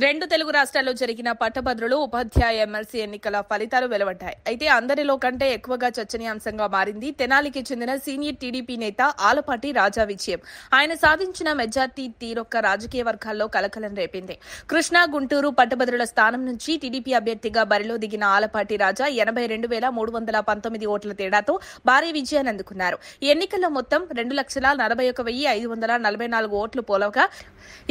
రెండు తెలుగు రాష్ట్రాల్లో జరిగిన పట్టభద్రులు ఉపాధ్యాయ ఎమ్మెల్సీ ఎన్నికల ఫలితాలు వెలువడ్డాయి. అయితే అందరిలో కంటే ఎక్కువగా చర్చనీయాంశంగా మారింది తెనాలికి చెందిన సీనియర్ టీడీపీ నేత ఆలపాటి రాజా విజయం. ఆయన సాధించిన మెజార్టీ తీరొక్క రాజకీయ వర్గాల్లో కలకలం రేపింది. కృష్ణా, గుంటూరు పట్టభద్రుల స్థానం నుంచి టీడీపీ అభ్యర్థిగా బరిలో దిగిన ఆలపాటి రాజా 82,319 ఓట్ల తేడాతో భారీ విజయాన్ని అందుకున్నారు. ఈ ఎన్నికల్లో మొత్తం 2,41,544 ఓట్లు పోలవగా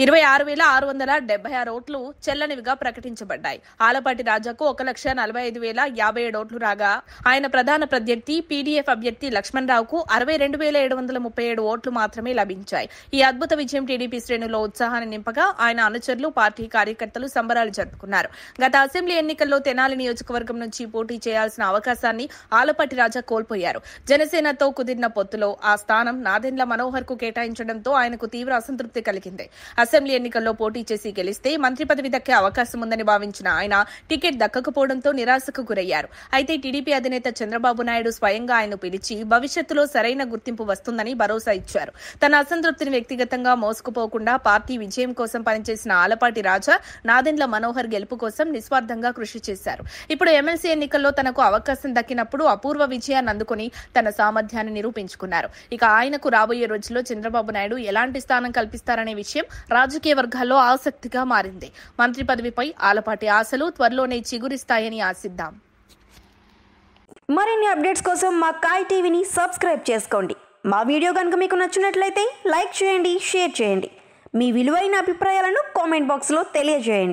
26,676 ఓట్లు చెల్లనివిగా ప్రకటించబడ్డాయి. ఆలపాటి రాజాకు 1,45,057 ఓట్లు రాగా ఆయన ప్రధాన ప్రత్యర్థి పీడీఎఫ్ అభ్యర్థి లక్ష్మణరావుకు 62,737 ఓట్లు మాత్రమే లభించాయి. ఈ అద్భుత విజయం టీడీపీ శ్రేణుల్లో ఉత్సాహాన్ని నింపగా ఆయన అనుచరులు, పార్టీ కార్యకర్తలు సంబరాలు జరుపుకున్నారు. గత అసెంబ్లీ ఎన్నికల్లో తెనాలి నియోజకవర్గం నుంచి పోటీ చేయాల్సిన అవకాశాన్ని ఆలపాటి రాజా కోల్పోయారు. జనసేనతో కుదిరిన పొత్తులో ఆ స్థానం నాదెండ్ల మనోహర్ కు కేటాయించడంతో ఆయనకు తీవ్ర అసంతృప్తి కలిగింది. అసెంబ్లీ ఎన్నికల్లో పోటీ చేసి గెలిస్తే మంత్రి పదవి దక్కే అవకాశం ఉందని భావించిన ఆయన టికెట్ దక్కకపోవడంతో నిరాశకు గురయ్యారు. అయితే టీడీపీ అధినేత చంద్రబాబు నాయుడు స్వయంగా ఆయన్ను పిలిచి భవిష్యత్తులో సరైన గుర్తింపు వస్తుందని భరోసా ఇచ్చారు. తన అసంతృప్తిని వ్యక్తిగతంగా మోసుకుపోకుండా పార్టీ విజయం కోసం పనిచేసిన ఆలపాటి రాజా నాదెండ్ల మనోహర్ గెలుపు కోసం నిస్వార్థంగా కృషి చేశారు. ఇప్పుడు ఎమ్మెల్సీ ఎన్నికల్లో తనకు అవకాశం దక్కినప్పుడు అపూర్వ విజయాన్ని అందుకుని తన సామర్థ్యాన్ని నిరూపించుకున్నారు. ఇక ఆయనకు రాబోయే రోజుల్లో చంద్రబాబు నాయుడు ఎలాంటి స్థానం కల్పిస్తారనే విషయం రాజకీయ వర్గాల్లో ఆసక్తిగా మారింది. మంత్రి పదవిపై ఆలపాటి ఆశలు త్వరలోనే చిగురిస్తాయని ఆశిద్దాం. మరిన్ని అప్డేట్స్ కోసం మా కాయ్ టీవీని సబ్స్క్రైబ్ చేసుకోండి. మా వీడియో కనుక మీకు నచ్చినట్లయితే లైక్ చేయండి, షేర్ చేయండి. మీ విలువైన అభిప్రాయాలను కామెంట్ బాక్స్లో తెలియజేయండి.